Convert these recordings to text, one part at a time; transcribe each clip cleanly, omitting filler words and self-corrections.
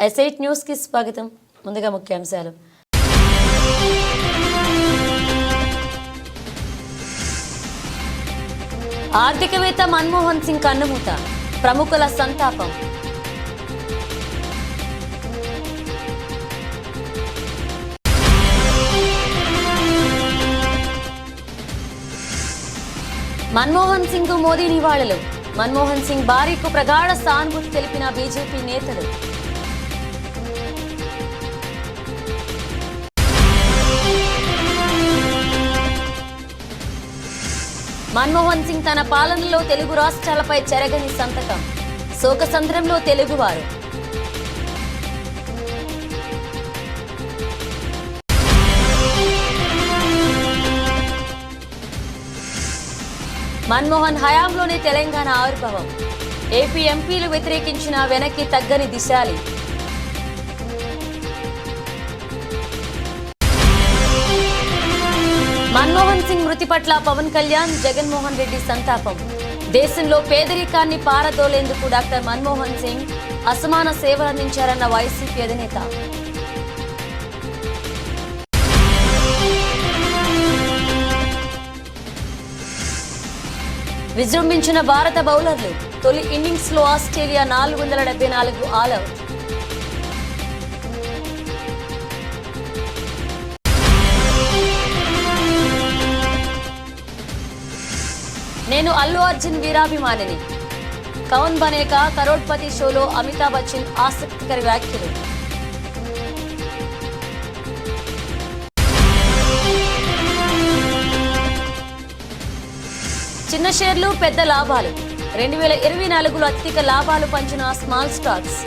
ఎస్ఐట్ news కి స్వాగతం. ముందుగా ముఖ్యాంశాలు. ఆర్థికవేత్త మన్మోహన్ సింగ్ కన్నుమూత, ప్రముఖుల సంతాపం. మన్మోహన్ సింగ్ మోదీ నివాళులు. మన్మోహన్ సింగ్ భార్యకు ప్రగాఢ సానుభూతి తెలిపిన బీజేపీ నేతలు. మన్మోహన్ సింగ్ తన పాలనలో తెలుగు రాష్ట్రాలపై చెరగని సంతకం, శోకసంద్రంలో తెలుగువారు. మన్మోహన్ హయాంలోనే తెలంగాణ ఆవిర్భావం, ఏపీ ఎంపీలు వ్యతిరేకించిన వెనక్కి తగ్గని దిశాలి. మన్మోహన్ సింగ్ మృతి పట్ల పవన్ కళ్యాణ్, జగన్మోహన్ రెడ్డి సంతాపం. దేశంలో పేదరికాన్ని పారదోలేందుకు డాక్టర్ మన్మోహన్ సింగ్ అసమాన సేవలందించారన్న వైసీపీ అధినేత. విజృంభించిన భారత బౌలర్లు. తొలి ఇన్నింగ్స్ లో ఆస్ట్రేలియా 474 ఆల్అౌట్. నేను అల్లు అర్జున్ వీరాభిమానిని. కౌన్ బనేగా కరోడ్పతి షోలో అమితాబ్ బచ్చన్ ఆసక్తికర వ్యాఖ్యలు. చిన్న షేర్లు పెద్ద లాభాలు. 2024లో అత్యధిక లాభాలు పంచిన స్మాల్ స్టాక్స్.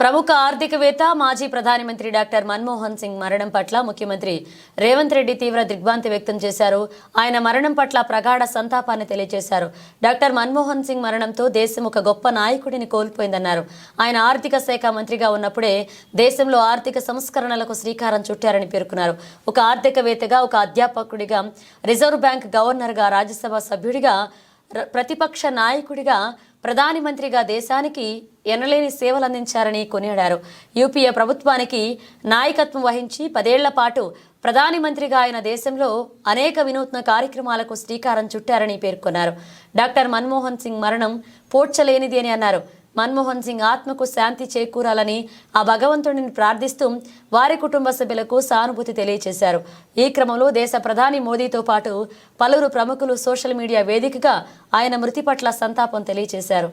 ప్రముఖ ఆర్థికవేత్త, మాజీ ప్రధానమంత్రి డాక్టర్ మన్మోహన్ సింగ్ మరణం పట్ల ముఖ్యమంత్రి రేవంత్ రెడ్డి తీవ్ర దిగ్భ్రాంతి వ్యక్తం చేశారు. ఆయన మరణం పట్ల ప్రగాఢ సంతాపాన్ని తెలియజేశారు. డాక్టర్ మన్మోహన్ సింగ్ మరణంతో దేశం ఒక గొప్ప నాయకుడిని కోల్పోయిందన్నారు. ఆయన ఆర్థిక శాఖ మంత్రిగా ఉన్నప్పుడే దేశంలో ఆర్థిక సంస్కరణలకు శ్రీకారం చుట్టారని పేర్కొన్నారు. ఒక ఆర్థికవేత్తగా, ఒక అధ్యాపకుడిగా, రిజర్వ్ బ్యాంక్ గవర్నర్గా, రాజ్యసభ సభ్యుడిగా, ప్రతిపక్ష నాయకుడిగా, ప్రధాని మంత్రిగా దేశానికి ఎనలేని సేవలు అందించారని కొనియాడారు. యూపీఏ ప్రభుత్వానికి నాయకత్వం వహించి 10 ఏళ్ల పాటు ప్రధాని మంత్రిగా ఆయన దేశంలో అనేక వినూత్న కార్యక్రమాలకు శ్రీకారం చుట్టారని పేర్కొన్నారు. డాక్టర్ మన్మోహన్ సింగ్ మరణం పోడ్చలేనిది అని అన్నారు. మన్మోహన్ సింగ్ ఆత్మకు శాంతి చేకూరాలని ఆ భగవంతుడిని ప్రార్థిస్తూ వారి కుటుంబ సభ్యులకు సానుభూతి తెలియజేశారు. ఈ క్రమంలో దేశ ప్రధాని మోదీతో పాటు పలువురు ప్రముఖులు సోషల్ మీడియా వేదికగా ఆయన మృతి పట్ల సంతాపం తెలియజేశారు.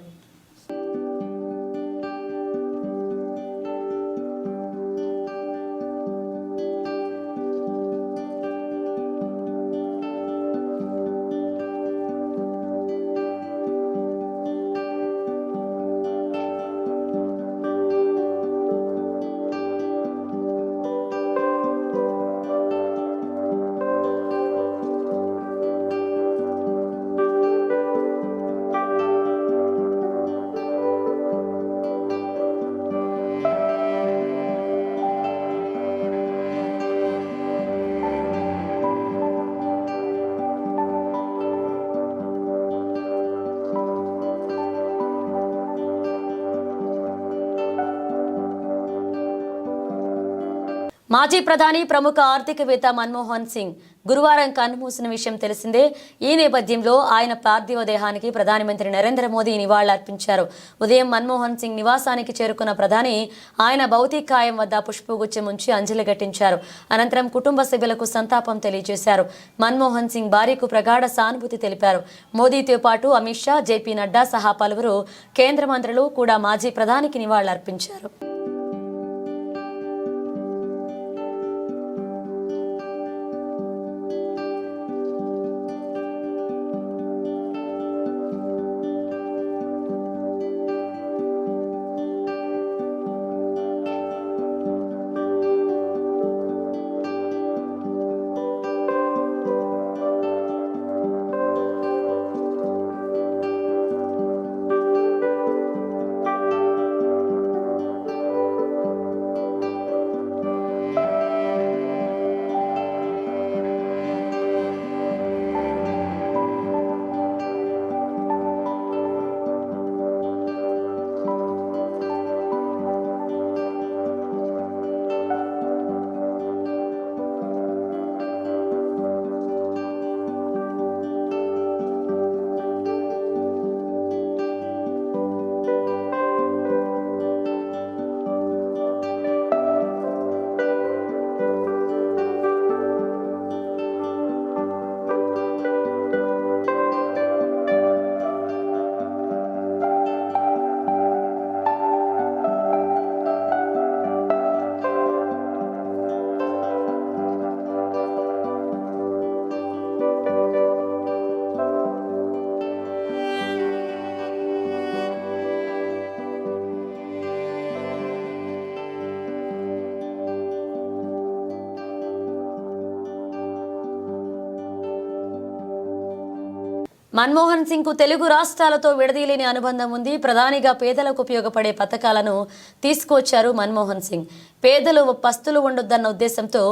మాజీ ప్రధాని, ప్రముఖ ఆర్థికవేత్త మన్మోహన్ సింగ్ గురువారం కన్నుమూసిన విషయం తెలిసిందే. ఈ నేపథ్యంలో ఆయన పార్థివ దేహానికి ప్రధానమంత్రి నరేంద్ర మోదీ నివాళులర్పించారు. ఉదయం మన్మోహన్ సింగ్ నివాసానికి చేరుకున్న ప్రధాని ఆయన భౌతికాయం వద్ద పుష్పగుచ్చం ఉంచి అంజలి ఘటించారు. అనంతరం కుటుంబ సభ్యులకు సంతాపం తెలియజేశారు. మన్మోహన్ సింగ్ భార్యకు ప్రగాఢ సానుభూతి తెలిపారు. మోదీతో పాటు అమిత్ షా, జేపీ నడ్డా సహా పలువురు కేంద్ర మంత్రులు కూడా మాజీ ప్రధానికి నివాళులర్పించారు. మన్మోహన్ సింగ్ కు తెలుగు రాష్ట్రాలతో విడదీయలేని అనుబంధం ఉంది. ప్రధానిగా పేదలకు ఉపయోగపడే పథకాలను తీసుకువచ్చారు మన్మోహన్ సింగ్. పేదలు పస్తులు ఉండొద్దన్న ఉద్దేశంతో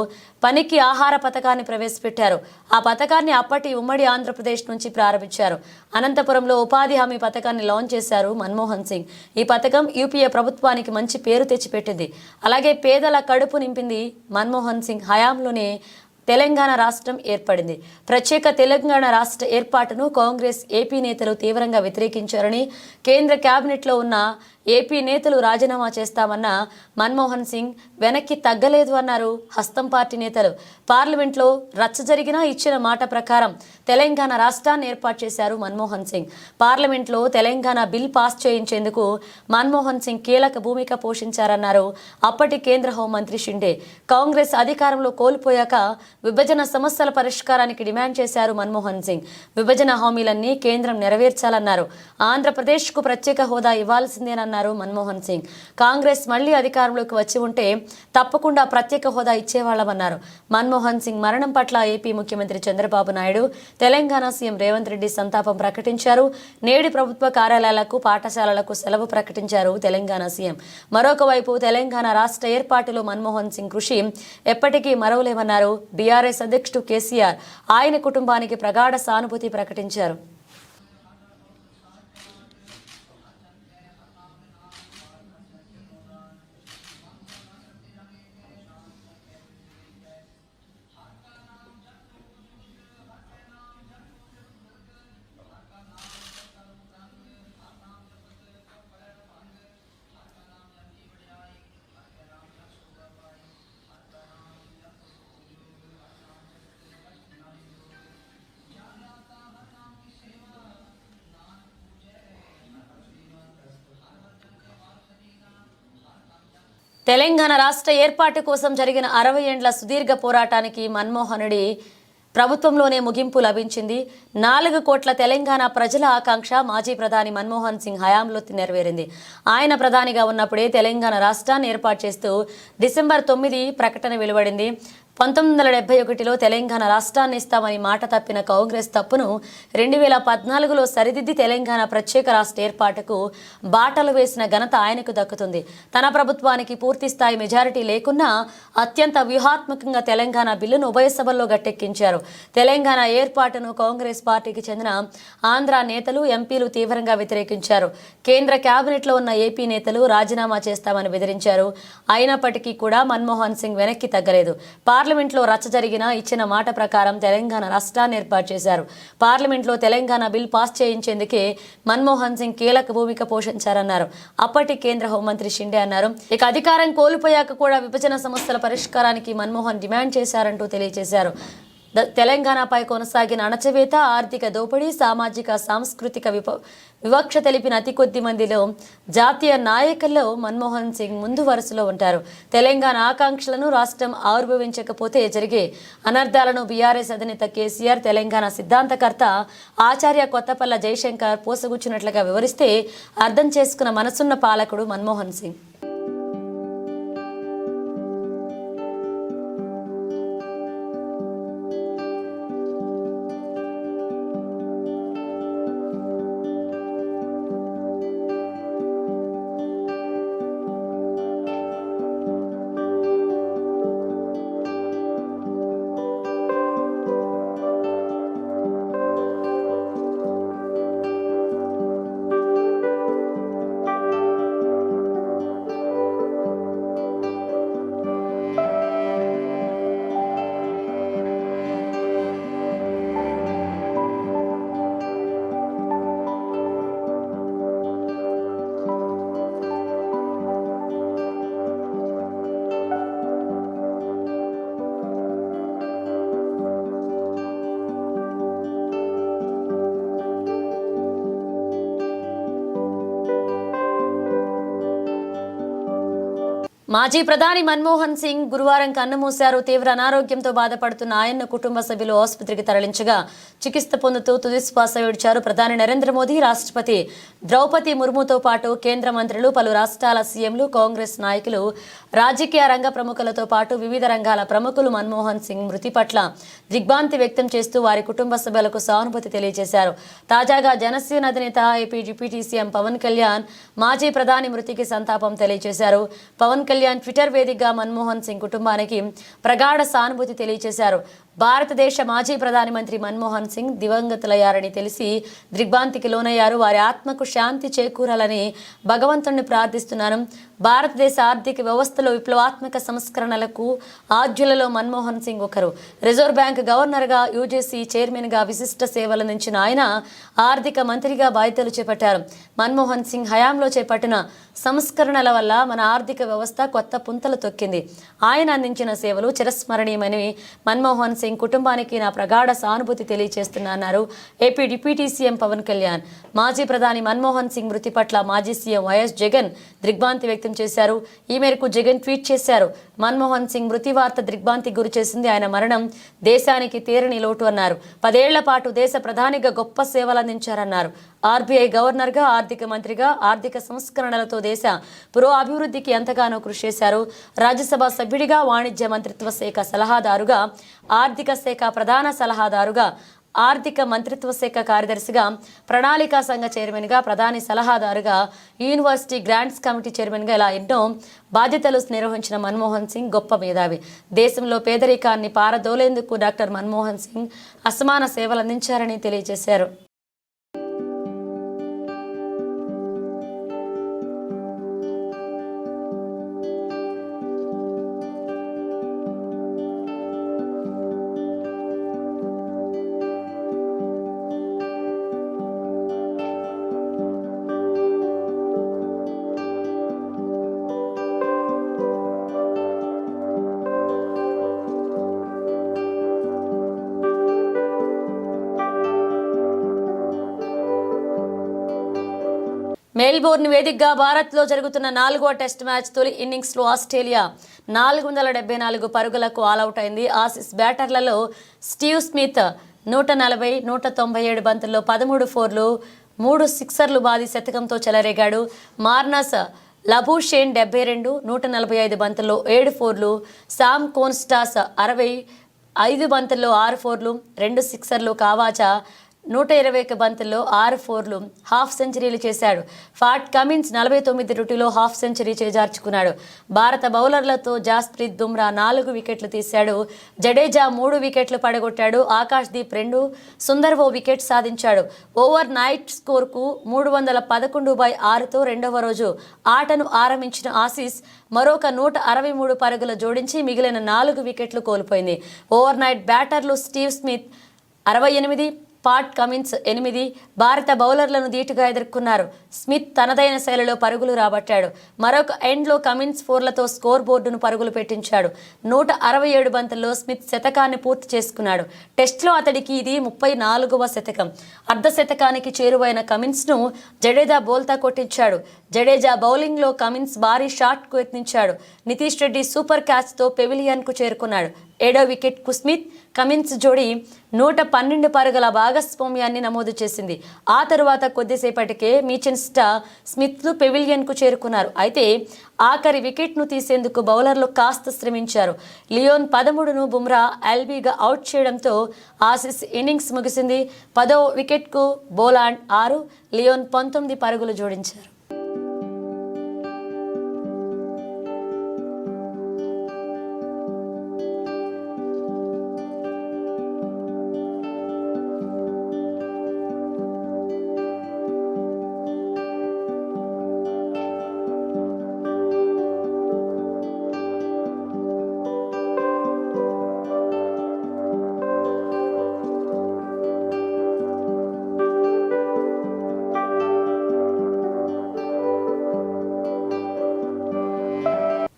పనికి ఆహార పథకాన్ని ప్రవేశపెట్టారు. ఆ పథకాన్ని అప్పటి ఉమ్మడి ఆంధ్రప్రదేశ్ నుంచి ప్రారంభించారు. అనంతపురంలో ఉపాధి హామీ పథకాన్ని లాంచ్ చేశారు మన్మోహన్ సింగ్. ఈ పథకం యూపీఏ ప్రభుత్వానికి మంచి పేరు తెచ్చిపెట్టింది. అలాగే పేదల కడుపు నింపింది. మన్మోహన్ సింగ్ హయాంలోనే తెలంగాణ రాష్ట్రం ఏర్పడింది. ప్రత్యేక తెలంగాణ రాష్ట్ర ఏర్పాటును కాంగ్రెస్ ఏపీ నేతలు తీవ్రంగా వ్యతిరేకించారని, కేంద్ర కేబినెట్లో ఉన్న ఏపీ నేతలు రాజీనామా చేస్తామన్న మన్మోహన్ సింగ్ వెనక్కి తగ్గలేదు అన్నారు హస్తం పార్టీ నేతలు. పార్లమెంట్లో రచ్చ జరిగినా ఇచ్చిన మాట ప్రకారం తెలంగాణ రాష్ట్రాన్ని ఏర్పాటు చేశారు మన్మోహన్ సింగ్. పార్లమెంట్లో తెలంగాణ బిల్ పాస్ చేయించేందుకు మన్మోహన్ సింగ్ కీలక భూమిక పోషించారన్నారు అప్పటి కేంద్ర హోంమంత్రి షిండే. కాంగ్రెస్ అధికారంలో కోల్పోయాక విభజన సమస్యల పరిష్కారానికి డిమాండ్ చేశారు మన్మోహన్ సింగ్. విభజన హామీలన్నీ కేంద్రం నెరవేర్చాలన్నారు. ఆంధ్రప్రదేశ్కు ప్రత్యేక హోదా ఇవ్వాల్సిందేనన్నారు మన్మోహన్ సింగ్. కాంగ్రెస్ మళ్లీ అధికారంలోకి వచ్చి ఉంటే తప్పకుండా ప్రత్యేక హోదా ఇచ్చేవాళ్లమన్నారు. మన్మోహన్ సింగ్ మరణం పట్ల ఏపీ ముఖ్యమంత్రి చంద్రబాబు నాయుడు, తెలంగాణ సీఎం రేవంత్ రెడ్డి సంతాపం ప్రకటించారు. నేడు ప్రభుత్వ కార్యాలయాలకు, పాఠశాలలకు సెలవు ప్రకటించారు తెలంగాణ సీఎం. మరొక వైపు తెలంగాణ రాష్ట్ర ఏర్పాటులో మన్మోహన్ సింగ్ కృషి ఎప్పటికీ మరవలేమన్నారు బీఆర్ఎస్ అధ్యక్షుడు కేసీఆర్. ఆయన కుటుంబానికి ప్రగాఢ సానుభూతి ప్రకటించారు. తెలంగాణ రాష్ట్ర ఏర్పాటు కోసం జరిగిన 60 ఏండ్ల సుదీర్ఘ పోరాటానికి మన్మోహనుడి ప్రభుత్వంలోనే ముగింపు లభించింది. 4 కోట్ల తెలంగాణ ప్రజల ఆకాంక్ష మాజీ ప్రధాని మన్మోహన్ సింగ్ హయాంలో నెరవేరింది. ఆయన ప్రధానిగా ఉన్నప్పుడే తెలంగాణ రాష్ట్రాన్ని ఏర్పాటు చేస్తూ డిసెంబర్ 9 ప్రకటన వెలువడింది. 1971లో తెలంగాణ రాష్ట్రాన్ని ఇస్తామని మాట తప్పిన కాంగ్రెస్ తప్పును 2014లో సరిదిద్ది తెలంగాణ ప్రత్యేక రాష్ట్ర ఏర్పాటుకు బాటలు వేసిన ఘనత ఆయనకు దక్కుతుంది. తన ప్రభుత్వానికి పూర్తి స్థాయి మెజారిటీ లేకున్నా అత్యంత వ్యూహాత్మకంగా తెలంగాణ బిల్లును ఉభయ సభల్లో గట్టెక్కించారు. తెలంగాణ ఏర్పాటును కాంగ్రెస్ పార్టీకి చెందిన ఆంధ్ర నేతలు, ఎంపీలు తీవ్రంగా వ్యతిరేకించారు. కేంద్ర కేబినెట్లో ఉన్న ఏపీ నేతలు రాజీనామా చేస్తామని బెదిరించారు. అయినప్పటికీ కూడా మన్మోహన్ సింగ్ వెనక్కి తగ్గలేదు. పార్లమెంట్లో రచ్చ జరిగినా ఇచ్చిన మాట ప్రకారం తెలంగాణ రాష్ట్రాన్ని ఏర్పాటు చేశారు. పార్లమెంట్లో తెలంగాణ బిల్ పాస్ చేయించేందుకే మన్మోహన్ సింగ్ కీలక భూమిక పోషించారన్నారు అప్పటి కేంద్ర హోంమంత్రి షిండే అన్నారు. ఇక అధికారం కోల్పోయాక కూడా విభజన సమస్యల పరిష్కారానికి మన్మోహన్ డిమాండ్ చేశారంటూ తెలియజేశారు. తెలంగాణపై కొనసాగిన అణచివేత, ఆర్థిక దోపిడీ, సామాజిక సాంస్కృతిక వివక్ష తెలిపిన అతి కొద్ది మందిలో జాతీయ నాయకుల్లో మన్మోహన్ సింగ్ ముందు వరుసలో ఉంటారు. తెలంగాణ ఆకాంక్షలను రాష్ట్రం ఆవిర్భవించకపోతే జరిగే అనర్థాలను బీఆర్ఎస్ అధినేత కేసీఆర్, తెలంగాణ సిద్ధాంతకర్త ఆచార్య కొత్తపల్ల జయశంకర్ పోసగుచ్చినట్లుగా వివరిస్తే అర్థం చేసుకున్న మనసున్న పాలకుడు మన్మోహన్ సింగ్. మాజీ ప్రధాని మన్మోహన్ సింగ్ గురువారం కన్నుమూశారు. తీవ్ర అనారోగ్యంతో బాధపడుతున్న ఆయన్ను కుటుంబ సభ్యులు ఆసుపత్రికి తరలించగా చికిత్స పొందుతూ తుదిశ్వాస విడిచారు. ప్రధాని నరేంద్ర మోదీ, రాష్ట్రపతి ద్రౌపది ముర్ముతో పాటు కేంద్ర మంత్రులు, పలు రాష్ట్రాల సీఎంలు, కాంగ్రెస్ నాయకులు, రాజకీయ రంగ ప్రముఖులతో పాటు వివిధ రంగాల ప్రముఖులు మన్మోహన్ సింగ్ మృతి పట్ల దిగ్భ్రాంతి వ్యక్తం చేస్తూ వారి కుటుంబ సభ్యులకు సానుభూతి తెలియజేశారు. తాజాగా జనసేన అధినేత AP deputy CM Pawan Kalyan మాజీ ప్రధాని మృతికి సంతాపం తెలియజేశారు. పవన్ కళ్యాణ్ ట్విట్టర్ వేదికగా మన్మోహన్ సింగ్ కుటుంబానికి ప్రగాఢ సానుభూతి తెలియజేశారు. భారతదేశ మాజీ ప్రధానమంత్రి మన్మోహన్ సింగ్ దివంగతులయ్యారని తెలిసి దిగ్భ్రాంతికి లోనయ్యారు. వారి ఆత్మకు శాంతి చేకూరాలని భగవంతుణ్ణి ప్రార్థిస్తున్నాను. భారతదేశ ఆర్థిక వ్యవస్థలో విప్లవాత్మక సంస్కరణలకు ఆద్యులలో మన్మోహన్ సింగ్ ఒకరు. రిజర్వ్ బ్యాంక్ గవర్నర్గా, యూజీసీ చైర్మన్గా విశిష్ట సేవలందించిన ఆయన ఆర్థిక మంత్రిగా బాధ్యతలు చేపట్టారు. మన్మోహన్ సింగ్ హయాంలో చేపట్టిన సంస్కరణల వల్ల మన ఆర్థిక వ్యవస్థ కొత్త పుంతలు తొక్కింది. ఆయన అందించిన సేవలు చిరస్మరణీయమని మన్మోహన్ సింగ్ కుటుంబానికి నా ప్రగాఢ సానుభూతి తెలియజేస్తున్నారు AP deputy CM Pawan Kalyan. మాజీ ప్రధాని మన్మోహన్ సింగ్ మృతి పట్ల మాజీ సీఎం వైఎస్ జగన్ దిగ్భ్రాంతి వ్యక్తం చేశారు. ఈ మేరకు జగన్ ట్వీట్ చేశారు. మన్మోహన్ సింగ్ మృతి వార్త దిగ్భ్రాంతికి గురి చేసింది. ఆయన మరణం దేశానికి తీరని లోటు అన్నారు. 10 ఏళ్ల పాటు దేశ ప్రధానిగా గొప్ప సేవలందించారన్నారు. ఆర్బీఐ గవర్నర్గా, ఆర్థిక మంత్రిగా ఆర్థిక సంస్కరణలతో దేశ పురోభివృద్ధికి ఎంతగానో కృషి చేశారు. రాజ్యసభ సభ్యుడిగా, వాణిజ్య మంత్రిత్వ శాఖ సలహాదారుగా, ఆర్థిక శాఖ ప్రధాన సలహాదారుగా, ఆర్థిక మంత్రిత్వ శాఖ కార్యదర్శిగా, ప్రణాళికా సంఘ చైర్మన్గా, ప్రధాని సలహాదారుగా, యూనివర్సిటీ గ్రాంట్స్ కమిటీ చైర్మన్గా ఇలా ఎన్నో బాధ్యతలు నిర్వహించిన మన్మోహన్ సింగ్ గొప్ప మేధావి. దేశంలో పేదరికాన్ని పారదోలేందుకు డాక్టర్ మన్మోహన్ సింగ్ అసమాన సేవలందించారని తెలియజేశారు. మెల్బోర్న్ వేదికగా భారత్లో జరుగుతున్న 4వ టెస్ట్ మ్యాచ్ తొలి ఇన్నింగ్స్లో ఆస్ట్రేలియా 474 పరుగులకు ఆలౌట్ అయింది. ఆసీస్ బ్యాటర్లలో స్టీవ్ స్మిత్ 140, 197 బంతుల్లో 13 ఫోర్లు, 3 సిక్సర్లు బాది శతకంతో చెలరేగాడు. మార్నస్ లబూషేన్ 72, 145 బంతుల్లో 7 ఫోర్లు, సామ్ కోన్స్టాస్ 65 బంతుల్లో 6 ఫోర్లు, 2 సిక్సర్లు, కావాచా 121 బంతుల్లో 6 ఫోర్లు, హాఫ్ సెంచరీలు చేశాడు. ఫాట్ కమిన్స్ 49 రుటిలో హాఫ్ సెంచరీ చేజార్చుకున్నాడు. భారత బౌలర్లతో జాస్ప్రీత్ బుమ్రా 4 వికెట్లు తీశాడు. జడేజా 3 వికెట్లు పడగొట్టాడు. ఆకాశ్దీప్ 2, సుందర్ ఓ వికెట్ సాధించాడు. ఓవర్ నైట్ స్కోర్కు 311/6తో రెండవ రోజు ఆటను ఆరంభించిన ఆసీస్ మరొక 163 పరుగులు జోడించి మిగిలిన 4 వికెట్లు కోల్పోయింది. ఓవర్ నైట్ బ్యాటర్లు స్టీవ్ స్మిత్ 68, పాట్ కమిన్స్ 8 భారత బౌలర్లను ధీటుగా ఎదుర్కొన్నారు. స్మిత్ తనదైన శైలిలో పరుగులు రాబట్టాడు. మరొక ఎండ్లో కమిన్స్ ఫోర్లతో స్కోర్ బోర్డును పరుగులు పెట్టించాడు. 167 బంతుల్లో స్మిత్ శతకాన్ని పూర్తి చేసుకున్నాడు. టెస్ట్లో అతడికి ఇది 34వ శతకం. అర్ధ శతకానికి చేరువైన కమిన్స్ను జడేజా బోల్తా కొట్టించాడు. జడేజా బౌలింగ్లో కమిన్స్ భారీ షాట్కు యత్నించాడు. నితీష్ రెడ్డి సూపర్ క్యాచ్తో పెవిలియన్కు చేరుకున్నాడు. 7వ వికెట్కు స్మిత్, కమిన్స్ జోడీ 112 పరుగుల భాగస్వామ్యాన్ని నమోదు చేసింది. ఆ తరువాత కొద్దిసేపటికే మీచెన్ స్మిత్లు పెవిలియన్కు చేరుకున్నారు. అయితే ఆఖరి వికెట్ను తీసేందుకు బౌలర్లు కాస్త శ్రమించారు. లియోన్ 13ను బుమ్రా ఎల్బీగా అవుట్ చేయడంతో ఆసీస్ ఇన్నింగ్స్ ముగిసింది. 10వ వికెట్కు బోలాండ్ 6, లియోన్ 19 పరుగులు జోడించారు.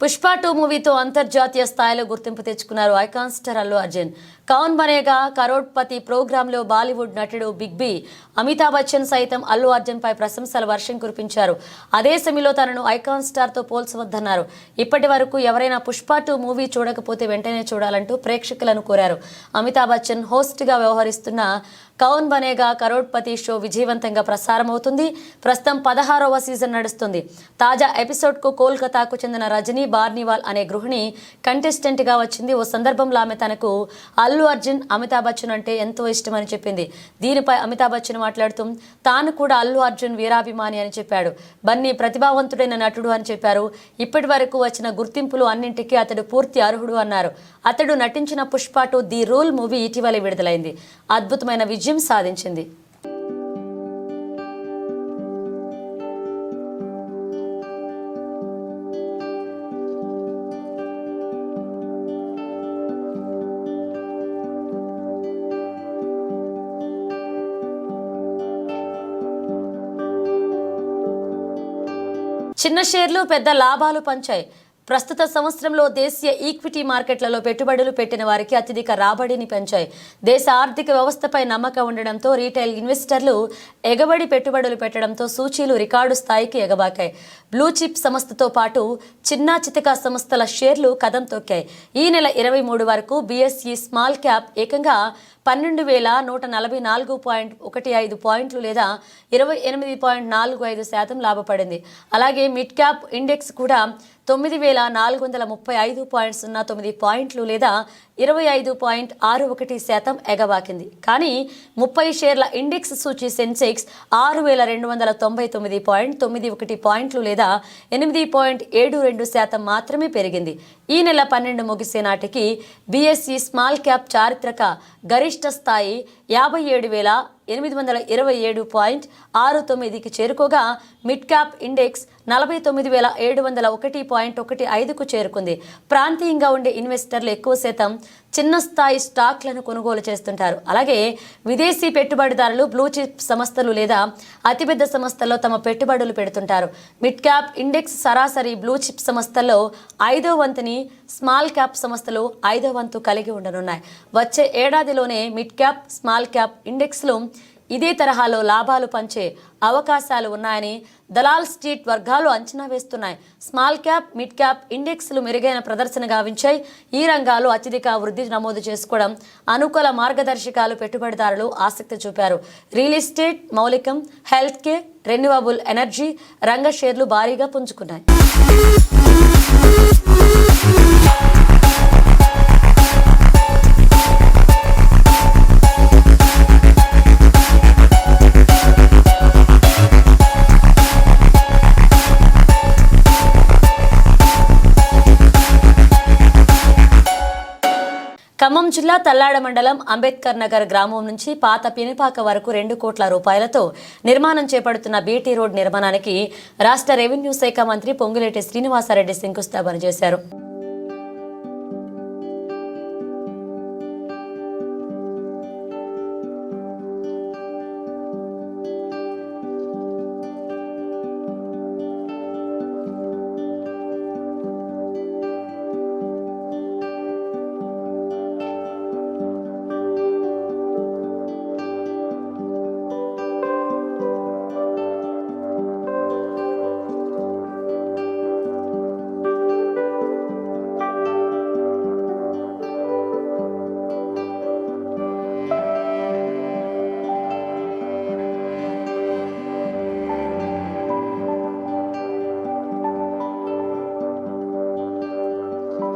పుష్ప 2 మూవీతో అంతర్జాతీయ స్థాయిలో గుర్తింపు తెచ్చుకున్నారు ఐకాన్ స్టార్ అల్లు అర్జున్. కౌన్ బనేగా కరోడ్పతి ప్రోగ్రాంలో బాలీవుడ్ నటుడు బిగ్ బి అమితాబ్ బచ్చన్ సైతం అల్లు అర్జున్ పై ప్రశంసల వర్షం కురిపించారు. అదే సమయంలో తనను ఐకాన్ స్టార్ తో పోల్చవద్దన్నారు. ఇప్పటి వరకు ఎవరైనా పుష్ప 2 మూవీ చూడకపోతే వెంటనే చూడాలంటూ ప్రేక్షకులను కోరారు. అమితాబ్ బచ్చన్ హోస్ట్ గా వ్యవహరిస్తున్న కౌన్ బనేగా కరోడ్పతి షో విజయవంతంగా ప్రసారమవుతుంది. ప్రస్తుతం 16వ సీజన్ నడుస్తుంది. తాజా ఎపిసోడ్ కు కోల్కతాకు చెందిన రజనీ బార్నివాల్ అనే గృహిణి కంటెస్టెంట్ గా వచ్చింది. ఓ సందర్భంలో ఆమె తనకు అల్లు అర్జున్ అమితాబ్ బచ్చన్ అంటే ఎంతో ఇష్టమని చెప్పింది. దీనిపై అమితాబ్ బచ్చన్ మాట్లాడుతూ తాను కూడా అల్లు అర్జున్ వీరాభిమాని అని చెప్పాడు. బన్నీ ప్రతిభావంతుడైన నటుడు అని చెప్పారు. ఇప్పటి వరకు వచ్చిన గుర్తింపులు అన్నింటికీ అతడు పూర్తి అర్హుడు అన్నారు. అతడు నటించిన పుష్ప 2 ది రూల్ మూవీ ఇటీవలే విడుదలైంది. అద్భుతమైన విజయం సాధించింది. చిన్న షేర్లు పెద్ద లాభాలు పంచాయి. ప్రస్తుత సంవత్సరంలో దేశీయ ఈక్విటీ మార్కెట్లలో పెట్టుబడులు పెట్టిన వారికి అత్యధిక రాబడిని పెంచాయి. దేశ ఆర్థిక వ్యవస్థపై నమ్మకం ఉండడంతో రీటైల్ ఇన్వెస్టర్లు ఎగబడి పెట్టుబడులు పెట్టడంతో సూచీలు రికార్డు స్థాయికి ఎగబాకాయి. బ్లూ చిప్ సంస్థతో పాటు చిన్న చితక సంస్థల షేర్లు కదం తొక్కాయి. ఈ నెల 23 వరకు బీఎస్ఈ స్మాల్ క్యాప్ ఏకంగా 12,144.15 పాయింట్లు లేదా 28.45% లాభపడింది. అలాగే మిడ్ క్యాప్ ఇండెక్స్ కూడా 9,435.09 పాయింట్లు లేదా 25.61% ఎగబాకింది. కానీ 30 షేర్ల ఇండెక్స్ సూచీ సెన్సెక్స్ 6,299.91 పాయింట్లు లేదా 8.72% మాత్రమే పెరిగింది. ఈ నెల 12 ముగిసే నాటికి బీఎస్ఈ స్మాల్ క్యాప్ చారిత్రక గరిష్ట స్థాయి 57,827.69కి చేరుకోగా మిడ్ క్యాప్ ఇండెక్స్ 49,701.15కు చేరుకుంది. ప్రాంతీయంగా ఉండే ఇన్వెస్టర్లు ఎక్కువ శాతం చిన్న స్థాయి స్టాక్లను కొనుగోలు చేస్తుంటారు. అలాగే విదేశీ పెట్టుబడిదారులు బ్లూ చిప్ సంస్థలు లేదా అతిపెద్ద సంస్థల్లో తమ పెట్టుబడులు పెడుతుంటారు. మిడ్ క్యాప్ ఇండెక్స్ సరాసరి బ్లూ చిప్ సంస్థల్లో 5వ వంతుని, స్మాల్ క్యాప్ సంస్థలు 5వ వంతు కలిగి ఉండనున్నాయి. వచ్చే ఏడాదిలోనే మిడ్ క్యాప్, స్మాల్ క్యాప్ ఇండెక్స్లు ఇదే తరహాలో లాభాలు పంచే అవకాశాలు ఉన్నాయని దలాల్ స్ట్రీట్ వర్గాలు అంచనా వేస్తున్నాయి. స్మాల్ క్యాప్, మిడ్ క్యాప్ ఇండెక్స్లు మెరుగైన ప్రదర్శన గావించాయి. ఈ రంగాలు అత్యధిక వృద్ధి నమోదు చేసుకోవడం అనుకూల మార్గదర్శకాలు పెట్టుబడిదారులు ఆసక్తి చూపారు. రియల్ ఎస్టేట్, మౌలికం, హెల్త్ కేర్, రెన్యూవబుల్ ఎనర్జీ రంగ షేర్లు భారీగా పుంజుకున్నాయి. ఖమ్మం జిల్లా తల్లాడ మండలం అంబేద్కర్ నగర్ గ్రామం నుంచి పాత పినిపాక వరకు 2 కోట్ల రూపాయలతో నిర్మాణం చేపడుతున్న బీటీ రోడ్ నిర్మాణానికి రాష్ట్ర రెవెన్యూ శాఖ మంత్రి పొంగులేటి శ్రీనివాసరెడ్డి శంకుస్థాపన చేశారు.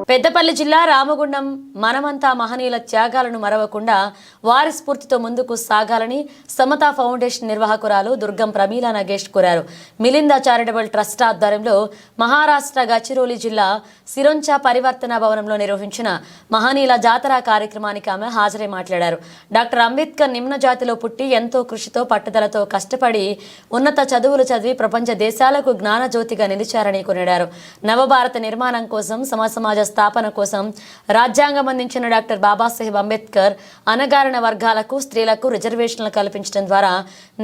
పెద్దపల్లి జిల్లా రామగుండం మనమంతా మహనీయుల త్యాగాలను మరవకుండా వారి స్ఫూర్తితో ముందుకు సాగాలని సమతా ఫౌండేషన్ నిర్వాహకురాలు దుర్గం ప్రమీలా నగేష్ కోరారు. మిలింద చారిటబుల్ ట్రస్ట్ ఆధ్వర్యంలో మహారాష్ట్ర గచ్చిరోలి జిల్లా సిరొంచా పరివర్తన భవనంలో నిర్వహించిన మహనీయుల జాతర కార్యక్రమానికి ఆమె హాజరై మాట్లాడారు. డాక్టర్ అంబేద్కర్ నిమ్న జాతిలో పుట్టి ఎంతో కృషితో పట్టుదలతో కష్టపడి ఉన్నత చదువులు చదివి ప్రపంచ దేశాలకు జ్ఞానజ్యోతిగా నిలిచారని కొనియాడారు. నవభారత నిర్మాణం కోసం సమాజ స్థాపన కోసం రాజ్యాంగం అందించిన డాక్టర్ బాబాసాహెబ్ అంబేద్కర్ అణగారిన వర్గాలకు, స్త్రీలకు రిజర్వేషన్లు కల్పించడం ద్వారా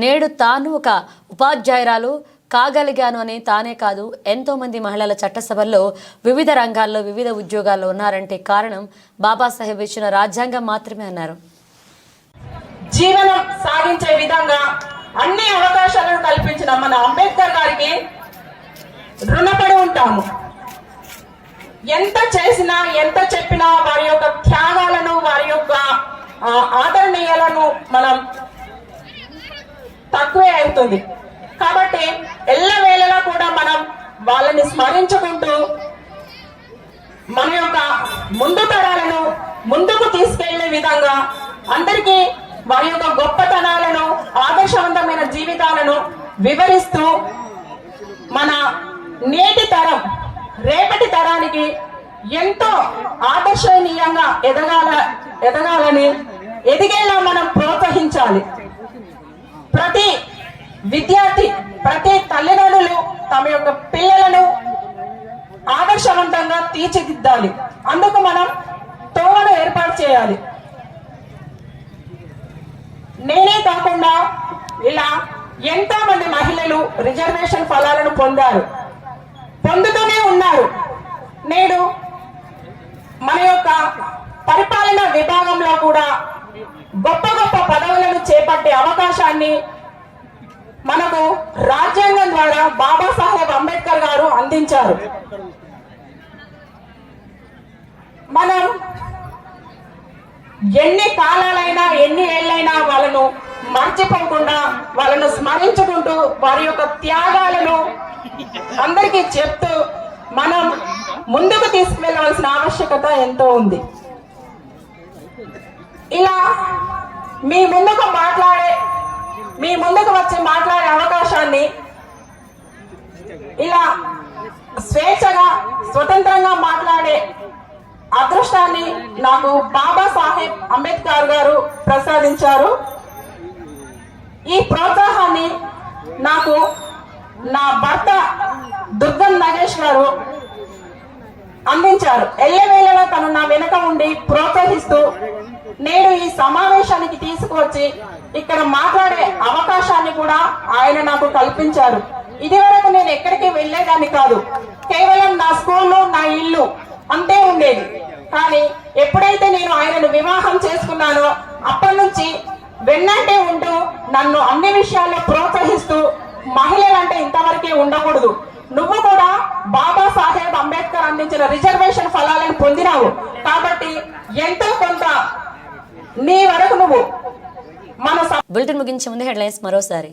నేడు తాను ఒక ఉపాధ్యాయురాలు, కాగలిగాను అని తానే కాదు ఎంతో మంది మహిళల చట్టసభల్లో వివిధ రంగాల్లో వివిధ ఉద్యోగాల్లో ఉన్నారంటే కారణం బాబాసాహెబ్ ఇచ్చిన రాజ్యాంగం మాత్రమే అన్నారు. జీవనం సాగించే విధంగా అన్ని అవకాశాలను కల్పించిన మన అంబేద్కర్ గారికి రుణపడి ఉంటాము. ఎంత చేసినా ఎంత చెప్పినా వారి యొక్క త్యాగాలను వారి యొక్క ఆదరణీయాలను మనం తక్కువే అవుతుంది. కాబట్టి ఎల్లవేళలా కూడా మనం వాళ్ళని స్మరించుకుంటూ మన యొక్క ముందు తరాలను ముందుకు తీసుకెళ్లే విధంగా అందరికీ వారి యొక్క గొప్పతనాలను ఆదర్శవంతమైన జీవితాలను వివరిస్తూ మన నేటి తరం రేపటి తరానికి ఎంతో ఆదర్శనీయంగా ఎదగాలని ఎదిగేలా మనం ప్రోత్సహించాలి. ప్రతి విద్యార్థి ప్రతి తల్లిదండ్రులు తమ యొక్క పిల్లలను ఆదర్శవంతంగా తీర్చిదిద్దాలి. అందుకు మనం తోవను ఏర్పాటు చేయాలి. నేనే కాకుండా ఇలా ఎంతో మంది మహిళలు రిజర్వేషన్ ఫలాలను పొందుతూనే ఉన్నారు. నేడు మన యొక్క పరిపాలన విభాగంలో కూడా గొప్ప గొప్ప పదవులను చేపట్టే అవకాశాన్ని మనకు రాజ్యాంగం ద్వారా బాబాసాహెబ్ అంబేద్కర్ గారు అందించారు. మనం ఎన్ని కాలాలైనా ఎన్ని ఏళ్ళైనా వాళ్ళను మర్చిపోకుండా వాళ్ళను స్మరించుకుంటూ వారి యొక్క త్యాగాలను అందరికీ చెప్తూ మనం ముందుకు తీసుకువెళ్ళవలసిన ఆవశ్యకత ఎంతో ఉంది. ఇలా మీ ముందుకు వచ్చి మాట్లాడే అవకాశాన్ని ఇలా స్వేచ్ఛగా స్వతంత్రంగా మాట్లాడే అదృష్టాన్ని నాకు బాబాసాహెబ్ అంబేద్కర్ గారు ప్రసాదించారు. ఈ ప్రోత్సాహాన్ని నాకు నా భర్త దుర్గం నగేష్ గారు అందించారు. ఎల్లవేళలా తను నా వెనుక ఉండి ప్రోత్సహిస్తూ నేడు ఈ సమావేశానికి తీసుకువచ్చి ఇక్కడ మాట్లాడే అవకాశాన్ని కూడా ఆయన నాకు కల్పించారు. ఇది వరకు నేను ఎక్కడికి వెళ్లేదాన్ని కాదు. కేవలం నా స్కూలు నా ఇల్లు అంతే ఉండేది. కానీ ఎప్పుడైతే నేను ఆయనను వివాహం చేసుకున్నానో అప్పటి నుంచి వెన్నంటే ఉంటూ నన్ను అన్ని విషయాల్లో ప్రోత్సహిస్తూ మహిళలంటే ఇంతవరకే ఉండకూడదు, నువ్వు కూడా బాబాసాహెబ్ అంబేద్కర్ అందించిన రిజర్వేషన్ ఫలాలను పొందినావు కాబట్టి ఎంతో కొంత నీ వరకు నువ్వు మన బులెటిన్ ముగించే ముందు హెడ్లైన్స్ మరోసారి.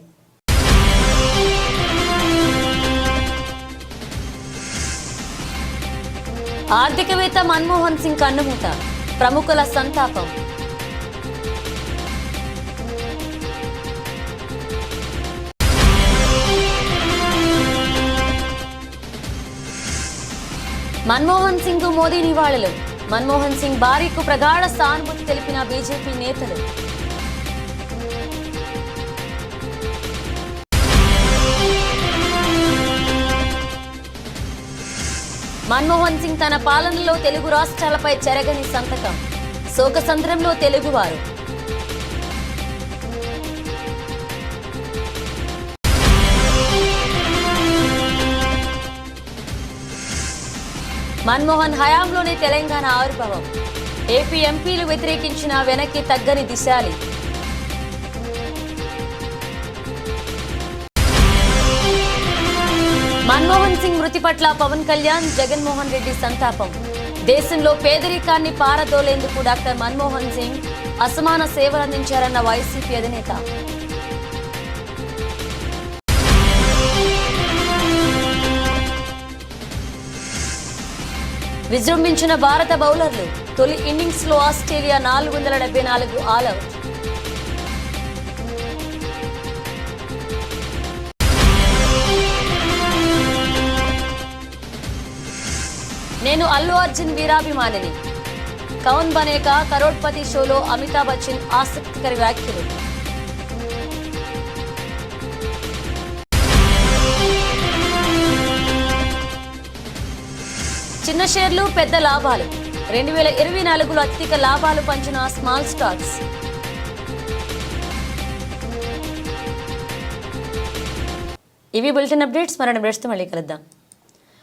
ఆర్థికవేత్త మన్మోహన్ సింగ్ కన్నుమూత, ప్రముఖుల సంతాపం. మన్మోహన్ సింగ్ మోదీ నివాళులు, మన్మోహన్ సింగ్ భార్యకు ప్రగాఢ సానుభూతి తెలిపిన బీజేపీ నేతలు. మన్మోహన్ సింగ్ తన పాలనలో తెలుగు రాష్ట్రాలపై చెరగని సంతకం, శోకసంద్రంలో తెలుగువారు. మన్మోహన్ హయాంలోనే తెలంగాణ ఆవిర్భావం, ఏపీ ఎంపీలు వ్యతిరేకించిన వెనక్కి తగ్గని దిశాలి. మన్మోహన్ సింగ్ మృతి పట్ల పవన్ కళ్యాణ్, జగన్మోహన్ రెడ్డి సంతాపం. దేశంలో పేదరికాన్ని పారదోలేందుకు డాక్టర్ మన్మోహన్ సింగ్ అసమాన సేవలందించారన్న వైసీపీ అధినేత. విజృంభించిన భారత బౌలర్లు, తొలి ఇన్నింగ్స్ లో ఆస్ట్రేలియా 474 ఆల్అవుట్. నేను అల్లు అర్జున్ వీరాభిమానిని, కౌన్ బనేకా కరోడ్పతి షోలో అమితాబ్ బచ్చన్ ఆసక్తికర వ్యాఖ్యలు. చిన్న షేర్లు పెద్ద లాభాలు, 2024లో అత్యధిక లాభాలు పంచిన స్మాల్ స్టాక్స్. ఇవి బులెటిన్ అప్డేట్స్. మరణ బ్రేట్స్తో మళ్ళీ కలుద్దాం.